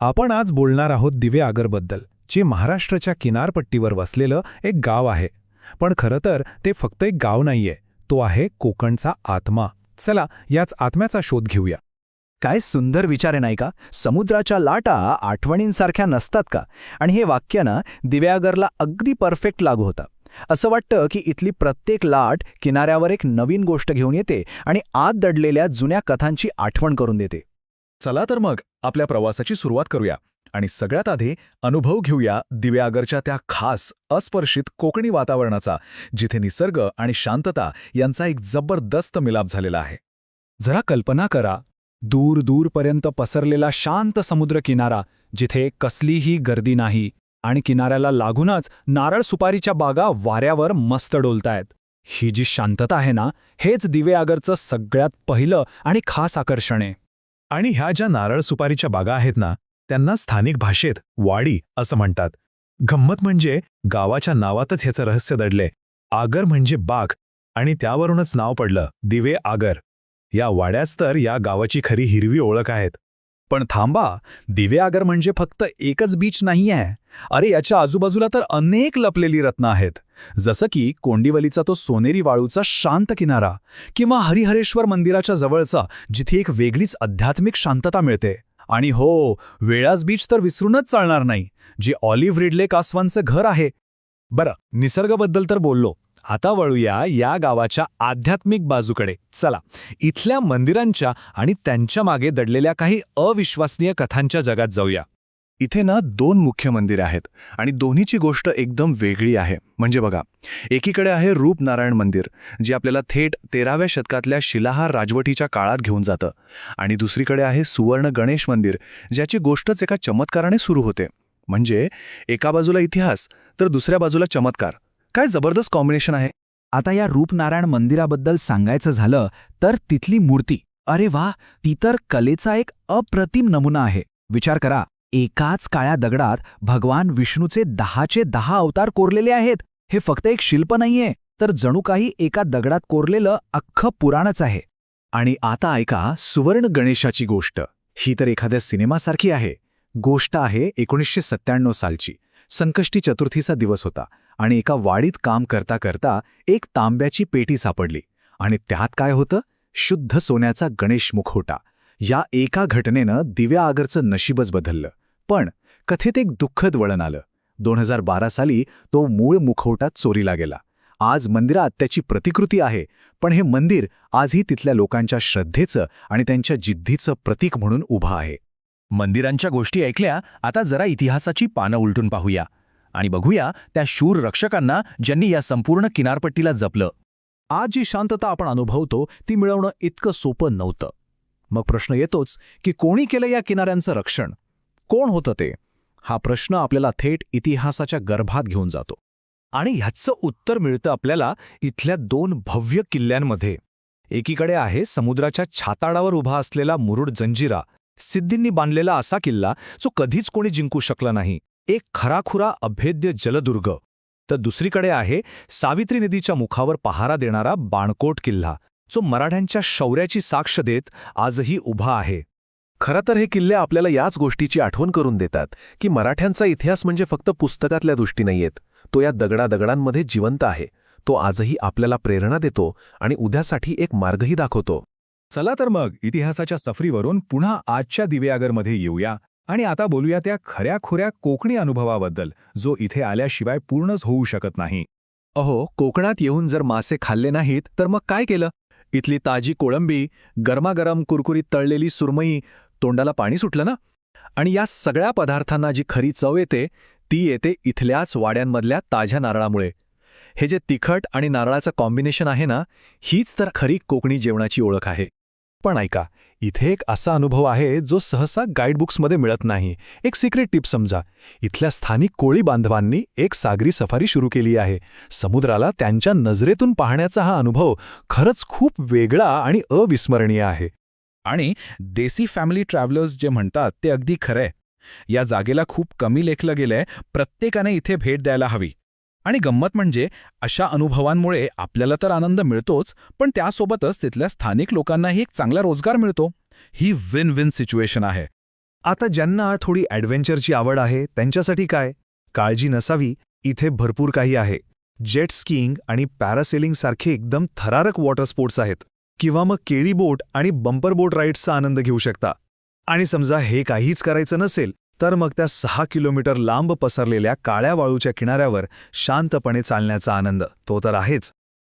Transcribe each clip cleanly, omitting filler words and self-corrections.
आपण आज बोलणार आहोत दिवेआगरबद्दल, जे महाराष्ट्राच्या किनारपट्टीवर वसलेलं एक गाव आहे. पण खरं तर ते फक्त एक गाव नाहीये, तो आहे कोकणचा आत्मा. चला याच आत्म्याचा शोध घेऊया. काय सुंदर विचार आहे नाही का? समुद्राच्या लाटा आठवणींसारख्या नसतात का? आणि हे वाक्य ना दिव्यागरला अगदी परफेक्ट लागू होतं. असं वाटतं की इथली प्रत्येक लाट किनाऱ्यावर एक नवीन गोष्ट घेऊन येते आणि आत दडलेल्या जुन्या कथांची आठवण करून देते. चला तर मग आपल्या प्रवासाची सुरुवात करूया आणि सगळ्यात आधी अनुभव घेऊया दिव्यागरच्या त्या खास अस्पर्शित कोकणी वातावरणाचा, जिथे निसर्ग आणि शांतता यांचा एक जबरदस्त मिलाप झालेला आहे. जरा कल्पना करा, दूर दूरपर्यंत पसरलेला शांत समुद्र किनारा, जिथे कसलीही गर्दी नाही आणि किनाऱ्याला लागूनच नारळ सुपारीच्या बागा वाऱ्यावर मस्त डोलतायत. ही जी शांतता आहे ना, हेच दिवेआगरचं सगळ्यात पहिलं आणि खास आकर्षण आहे. आणि ह्या ज्या नारळ सुपारीच्या बागा आहेत ना, त्यांना स्थानिक भाषेत वाडी असं म्हणतात. गंमत म्हणजे गावाच्या नावातच ह्याचं रहस्य दडले. आगर म्हणजे बाग, आणि त्यावरूनच नाव पडलं दिवे आगर. या वाड्याच तर या गावाची खरी हिरवी ओळख आहेत. पण थांबा, दिवेआगर म्हणजे फक्त एकच बीच नाही आहे. अरे, याच्या आजूबाजूला तर अनेक लपलेली रत्नं आहेत. जसं की कोंडिवलीचा तो सोनेरी वाळूचा शांत किनारा, किंवा हरिहरेश्वर मंदिराच्या जवळचा, जिथे एक वेगळीच आध्यात्मिक शांतता मिळते. आणि हो, वेळास बीच तर विसरूनच चालणार नाही, जे ऑलिव्ह रिडले कासवांचं घर आहे. बरं, निसर्गाबद्दल तर बोललो. आता वळूया या गावाच्या आध्यात्मिक बाजूकडे. चला, इथल्या मंदिरांच्या आणि त्यांच्या मागे दडलेल्या काही अविश्वसनीय कथांच्या जगात जाऊया. इथे ना 2 मुख्य मंदिरे आहेत आणि दोन्हीची गोष्ट एकदम वेगळी आहे. म्हणजे बघा, एकीकडे आहे रूपनारायण मंदिर, जे आपल्याला थेट 13व्या शतकातल्या शिलाहार राजवटीच्या काळात घेऊन जातं, आणि दुसरीकडे आहे सुवर्ण गणेश मंदिर, ज्याची गोष्टच एका चमत्काराने सुरू होते. म्हणजे एका बाजूला इतिहास तर दुसऱ्या बाजूला चमत्कार. काय जबरदस्त कॉम्बिनेशन आहे. आता या रूपनारायण मंदिराबद्दल सांगायचं झालं तर तिथली मूर्ती, अरे वा, ती तर कलेचा एक अप्रतिम नमुना आहे. विचार करा, एकाच काळ्या दगडात भगवान विष्णूचे 10चे 10 अवतार कोरलेले आहेत. हे फक्त एक शिल्प नाहीये, तर जणू काही एका दगडात कोरलेलं अख्खं पुराणच आहे. आणि आता ऐका सुवर्ण गणेशाची गोष्ट. ही तर एखाद्या सिनेमासारखी आहे. गोष्ट आहे 1997 सालची. संकष्टी चतुर्थीचा दिवस होता आणि एका वाडीत काम करता करता एक तांब्याची पेटी सापडली, आणि त्यात काय होतं? शुद्ध सोन्याचा गणेश मुखवटा. या एका घटनेनं दिव्याआगरचं नशीबच बदललं. पण कथेत एक दुःखद वळण आलं. 2012 साली तो मूळ मुखवटा चोरीला गेला. आज मंदिरात त्याची प्रतिकृती आहे, पण हे मंदिर आजही तिथल्या लोकांच्या श्रद्धेचं आणि त्यांच्या जिद्दीचं प्रतीक म्हणून उभं आहे. मंदिरांच्या गोष्टी ऐकल्या, आता जरा इतिहासाची पानं उलटून पाहूया आणि बघूया त्या शूर रक्षकांना, ज्यांनी या संपूर्ण किनारपट्टीला जपलं. आज जी शांतता आपण अनुभवतो ती मिळवणं इतकं सोपं नव्हतं. मग प्रश्न येतोच की कोणी केलं या किनाऱ्यांचं रक्षण? कोण होतं ते? हा प्रश्न आपल्याला थेट इतिहासाच्या गर्भात घेऊन जातो. आणि ह्याचं उत्तर मिळतं आपल्याला इथल्या 2 भव्य किल्ल्यांमध्ये. एकीकडे आहे समुद्राच्या छाताडावर उभा असलेला मुरुड जंजिरा, सिद्धींनी बांधलेला असा किल्ला जो कधीच कोणी जिंकू शकला नाही, एक खराखुरा अभेद्य जलदुर्ग. तर दुसरीकडे आहे सावित्री नदीच्या मुखावर पहारा देणारा बाणकोट किल्ला, जो मराठ्यांच्या शौर्याची साक्ष देत आजही उभा आहे. खरं तर हे किल्ले आपल्याला याच गोष्टीची आठवण करून देतात की मराठ्यांचा इतिहास म्हणजे फक्त पुस्तकातल्या दृष्टी नाहीयेत. तो या दगडादगडांमध्ये जिवंत आहे. तो आजही आपल्याला प्रेरणा देतो आणि उद्यासाठी एक मार्गही दाखवतो. चला तर मग इतिहासाच्या सफरीवरून पुन्हा आजच्या दिवेआगरमध्ये येऊया आणि आता बोलूया त्या खऱ्याखुऱ्या कोकणी अनुभवाबद्दल, जो इथे आल्याशिवाय पूर्णच होऊ शकत नाही. अहो, कोकणात येऊन जर मासे खाल्ले नाहीत तर मग काय केलं? इथली ताजी कोळंबी, गरमागरम कुरकुरीत तळलेली सुरमई, तोंडाला पाणी सुटलं ना? आणि या सगळ्या पदार्थांना जी खरी चव येते, ती येते इथल्याच वाड्यांमधल्या ताज्या नारळामुळे. हे जे तिखट आणि नारळाचं कॉम्बिनेशन आहे ना, हीच तर खरी कोकणी जेवणाची ओळख आहे. पण ऐका, इथे एक असा अनुभव आहे जो सहसा गाईडबुक्समध्ये मिळत नाही. एक सिक्रेट टिप समजा. इथल्या स्थानिक कोळी बांधवांनी एक सागरी सफारी सुरू केली आहे. समुद्राला त्यांच्या नजरेतून पाहण्याचा हा अनुभव खरंच खूप वेगळा आणि अविस्मरणीय आहे. आणि देसी फॅमिली ट्रॅव्हलर्स जे म्हणतात ते अगदी खरंय. या जागेला खूप कमी लेखलं गेलंय. प्रत्येकाने इथे भेट द्यायला हवी. आणि गंमत म्हणजे अशा अनुभवांमुळे आपल्याला तर आनंद मिळतोच, पण त्यासोबतच तिथल्या स्थानिक लोकांनाही एक चांगला रोजगार मिळतो. ही विन विन सिच्युएशन आहे. आता ज्यांना थोडी ॲडव्हेंचरची आवड आहे त्यांच्यासाठी काय? काळजी नसावी, इथे भरपूर काही आहे. जेट स्कीइंग आणि पॅरासेलिंग सारखे एकदम थरारक वॉटर स्पोर्ट्स आहेत. किंवा मग केळी बोट आणि बंपर बोट राईड्सचा आनंद घेऊ शकता. आणि समजा हे काहीच करायचं नसेल तर मग त्या 6 किलोमीटर लांब पसरलेल्या काळ्या वाळूच्या किनाऱ्यावर शांतपणे चालण्याचा आनंद तो तर आहेच.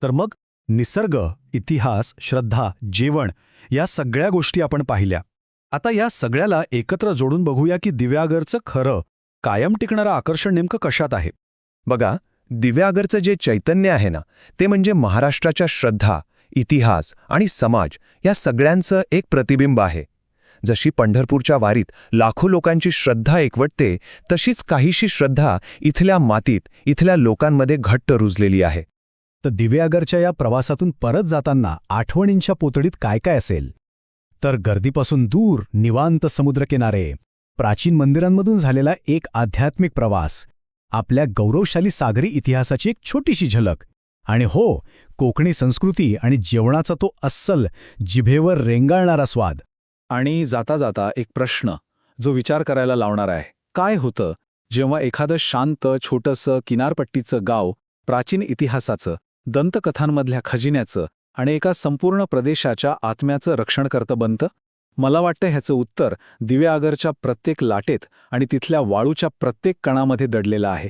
तर मग निसर्ग, इतिहास, श्रद्धा, जेवण या सगळ्या गोष्टी आपण पाहिल्या. आता या सगळ्याला एकत्र जोडून बघूया की दिव्यागरचं खरं, कायम टिकणारं आकर्षण नेमकं कशात आहे. बघा, दिव्यागरचं जे चैतन्य आहे ना, ते म्हणजे महाराष्ट्राच्या श्रद्धा, इतिहास आणि समाज या सगळ्यांचं एक प्रतिबिंब आहे. जशी पंढरपूरच्या वारीत लाखो लोकांची श्रद्धा एकवटते, तशीच काहीशी श्रद्धा इथल्या मातीत, इथल्या लोकांमध्ये घट्ट रुजलेली आहे. तर दिव्यागरच्या या प्रवासातून परत जाताना आठवणींच्या पोतडीत काय काय असेल? तर गर्दीपासून दूर निवांत समुद्रकिनारे, प्राचीन मंदिरांमधून झालेला एक आध्यात्मिक प्रवास, आपल्या गौरवशाली सागरी इतिहासाची एक छोटीशी झलक, आणि हो, कोकणी संस्कृती आणि जेवणाचा तो अस्सल, जिभेवर रेंगाळणारा स्वाद. आणि जाता जाता एक प्रश्न जो विचार करायला लावणार आहे. काय होतं जेव्हा एखादं शांत छोटंसं किनारपट्टीचं गाव प्राचीन इतिहासाचं, दंतकथांमधल्या खजिन्याचं आणि एका संपूर्ण प्रदेशाच्या आत्म्याचं रक्षणकर्तं बनतं? मला वाटतं ह्याचं उत्तर दिव्यागरच्या प्रत्येक लाटेत आणि तिथल्या वाळूच्या प्रत्येक कणामध्ये दडलेलं आहे.